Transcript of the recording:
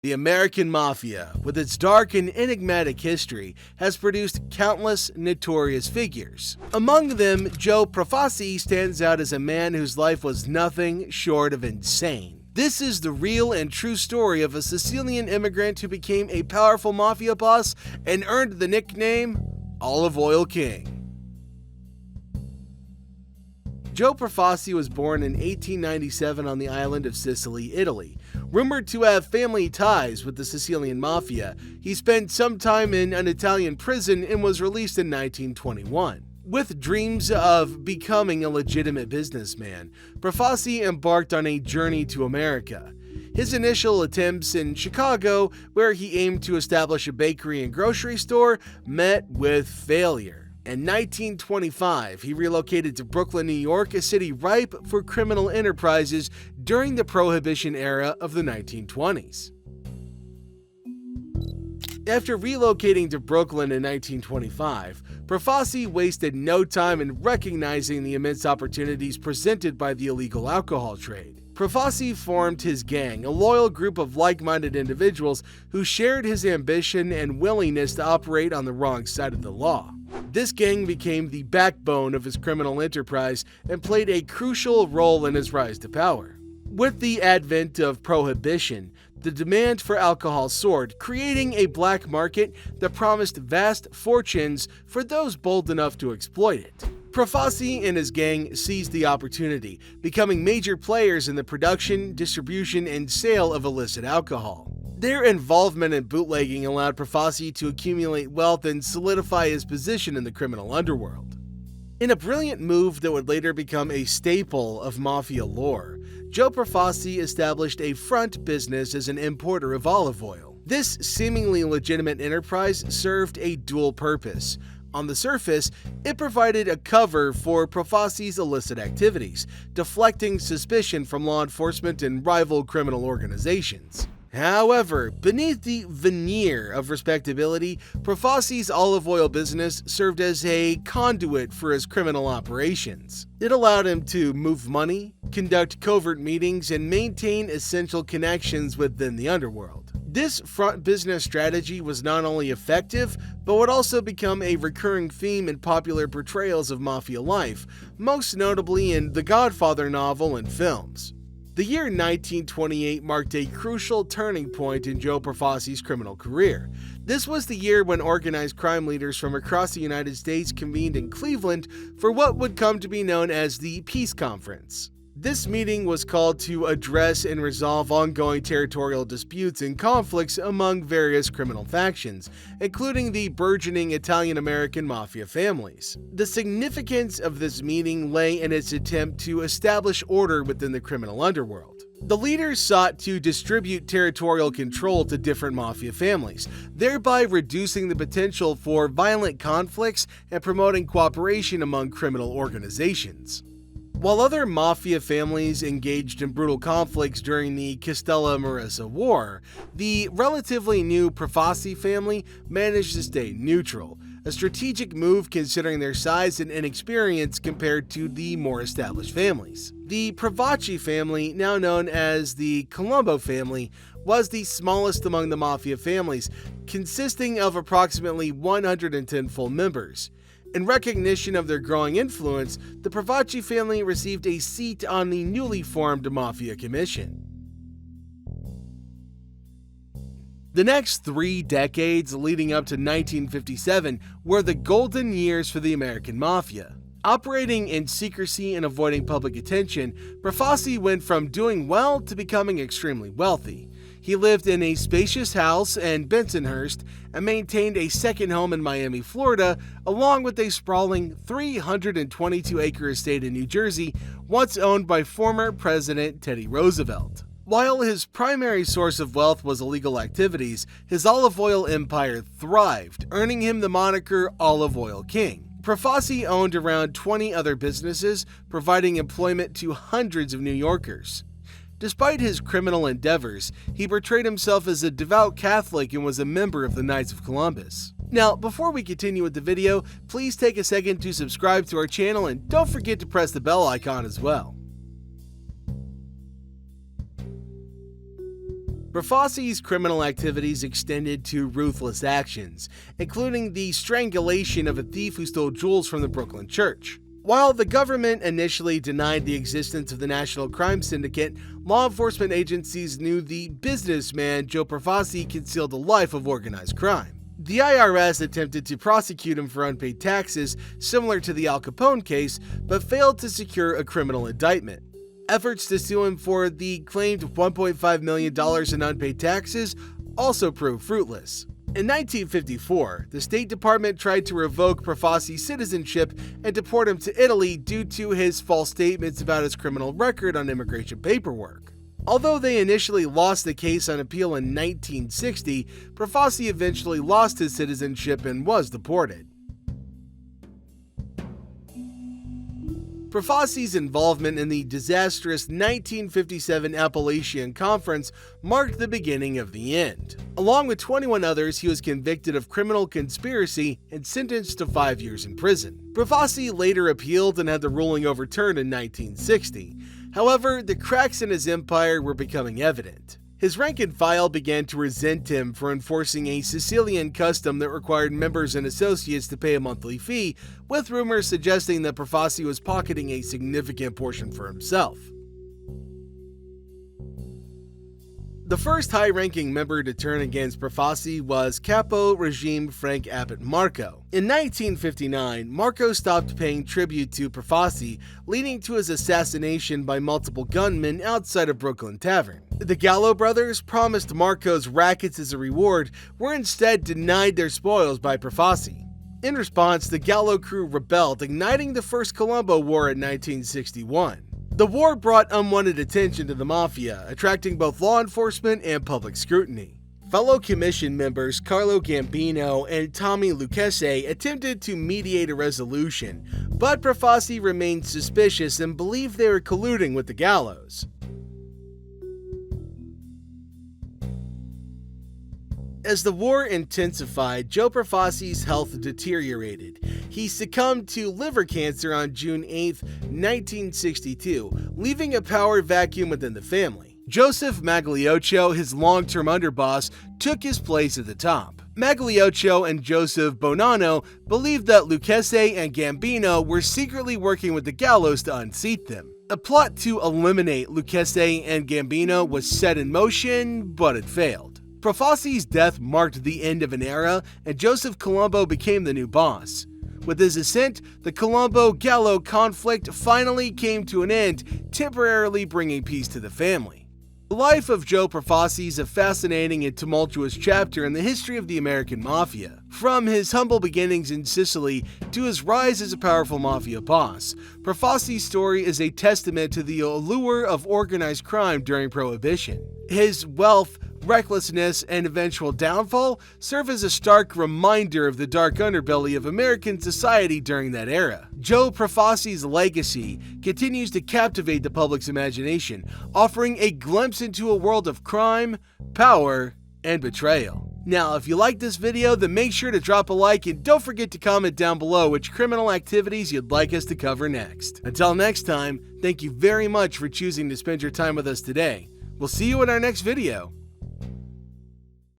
The American Mafia, with its dark and enigmatic history, has produced countless notorious figures. Among them, Joe Profaci stands out as a man whose life was nothing short of insane. This is the real and true story of a Sicilian immigrant who became a powerful mafia boss and earned the nickname Olive Oil King. Joe Profaci was born in 1897 on the island of Sicily, Italy. Rumored to have family ties with the Sicilian Mafia, he spent some time in an Italian prison and was released in 1921. With dreams of becoming a legitimate businessman, Profaci embarked on a journey to America. His initial attempts in Chicago, where he aimed to establish a bakery and grocery store, met with failure. In 1925, he relocated to Brooklyn, New York, a city ripe for criminal enterprises during the Prohibition era of the 1920s. After relocating to Brooklyn in 1925, Profaci wasted no time in recognizing the immense opportunities presented by the illegal alcohol trade. Profaci formed his gang, a loyal group of like-minded individuals who shared his ambition and willingness to operate on the wrong side of the law. This gang became the backbone of his criminal enterprise and played a crucial role in his rise to power. With the advent of Prohibition, the demand for alcohol soared, creating a black market that promised vast fortunes for those bold enough to exploit it. Profaci and his gang seized the opportunity, becoming major players in the production, distribution, and sale of illicit alcohol. Their involvement in bootlegging allowed Profaci to accumulate wealth and solidify his position in the criminal underworld. In a brilliant move that would later become a staple of mafia lore, Joe Profaci established a front business as an importer of olive oil. This seemingly legitimate enterprise served a dual purpose. On the surface, it provided a cover for Profaci's illicit activities, deflecting suspicion from law enforcement and rival criminal organizations. However, beneath the veneer of respectability, Profaci's olive oil business served as a conduit for his criminal operations. It allowed him to move money, conduct covert meetings, and maintain essential connections within the underworld. This front business strategy was not only effective, but would also become a recurring theme in popular portrayals of mafia life, most notably in the Godfather novel and films. The year 1928 marked a crucial turning point in Joe Profaci's criminal career. This was the year when organized crime leaders from across the United States convened in Cleveland for what would come to be known as the Peace Conference. This meeting was called to address and resolve ongoing territorial disputes and conflicts among various criminal factions, including the burgeoning Italian-American Mafia families. The significance of this meeting lay in its attempt to establish order within the criminal underworld. The leaders sought to distribute territorial control to different mafia families, thereby reducing the potential for violent conflicts and promoting cooperation among criminal organizations. While other mafia families engaged in brutal conflicts during the Castellammarese War, the relatively new Profaci family managed to stay neutral, a strategic move considering their size and inexperience compared to the more established families. The Profaci family, now known as the Colombo family, was the smallest among the mafia families, consisting of approximately 110 full members. In recognition of their growing influence, the Profaci family received a seat on the newly formed Mafia Commission. The next 3 decades leading up to 1957 were the golden years for the American Mafia. Operating in secrecy and avoiding public attention, Profaci went from doing well to becoming extremely wealthy. He lived in a spacious house in Bensonhurst and maintained a second home in Miami, Florida, along with a sprawling 322-acre estate in New Jersey, once owned by former President Teddy Roosevelt. While his primary source of wealth was illegal activities, his olive oil empire thrived, earning him the moniker Olive Oil King. Profaci owned around 20 other businesses, providing employment to hundreds of New Yorkers. Despite his criminal endeavors, he portrayed himself as a devout Catholic and was a member of the Knights of Columbus. Now, before we continue with the video, please take a second to subscribe to our channel and don't forget to press the bell icon as well. Profaci's criminal activities extended to ruthless actions, including the strangulation of a thief who stole jewels from the Brooklyn church. While the government initially denied the existence of the National Crime Syndicate, law enforcement agencies knew the businessman Joe Profaci concealed a life of organized crime. The IRS attempted to prosecute him for unpaid taxes, similar to the Al Capone case, but failed to secure a criminal indictment. Efforts to sue him for the claimed $1.5 million in unpaid taxes also proved fruitless. In 1954, the State Department tried to revoke Profaci's citizenship and deport him to Italy due to his false statements about his criminal record on immigration paperwork. Although they initially lost the case on appeal in 1960, Profaci eventually lost his citizenship and was deported. Profaci's involvement in the disastrous 1957 Appalachian Conference marked the beginning of the end. Along with 21 others, he was convicted of criminal conspiracy and sentenced to 5 years in prison. Profaci later appealed and had the ruling overturned in 1960. However, the cracks in his empire were becoming evident. His rank and file began to resent him for enforcing a Sicilian custom that required members and associates to pay a monthly fee, with rumors suggesting that Profaci was pocketing a significant portion for himself. The first high-ranking member to turn against Profaci was Capo Regime Frank Abbot Marco. In 1959, Marco stopped paying tribute to Profaci, leading to his assassination by multiple gunmen outside a Brooklyn tavern. The Gallo brothers, promised Marco's rackets as a reward, were instead denied their spoils by Profaci. In response, the Gallo crew rebelled, igniting the First Colombo War in 1961. The war brought unwanted attention to the Mafia, attracting both law enforcement and public scrutiny. Fellow commission members Carlo Gambino and Tommy Lucchese attempted to mediate a resolution, but Profaci remained suspicious and believed they were colluding with the Gallos. As the war intensified, Joe Profaci's health deteriorated. He succumbed to liver cancer on June 8, 1962, leaving a power vacuum within the family. Joseph Magliocco, his long-term underboss, took his place at the top. Magliocco and Joseph Bonanno believed that Lucchese and Gambino were secretly working with the Gallos to unseat them. A plot to eliminate Lucchese and Gambino was set in motion, but it failed. Profaci's death marked the end of an era, and Joseph Colombo became the new boss. With his ascent, the Colombo-Gallo conflict finally came to an end, temporarily bringing peace to the family. The life of Joe Profaci is a fascinating and tumultuous chapter in the history of the American Mafia. From his humble beginnings in Sicily to his rise as a powerful mafia boss, Profaci's story is a testament to the allure of organized crime during Prohibition. His wealth, recklessness, and eventual downfall serve as a stark reminder of the dark underbelly of American society during that era. Joe Profaci's legacy continues to captivate the public's imagination, offering a glimpse into a world of crime, power, and betrayal. Now, if you liked this video, then make sure to drop a like and don't forget to comment down below which criminal activities you'd like us to cover next. Until next time, thank you very much for choosing to spend your time with us today. We'll see you in our next video.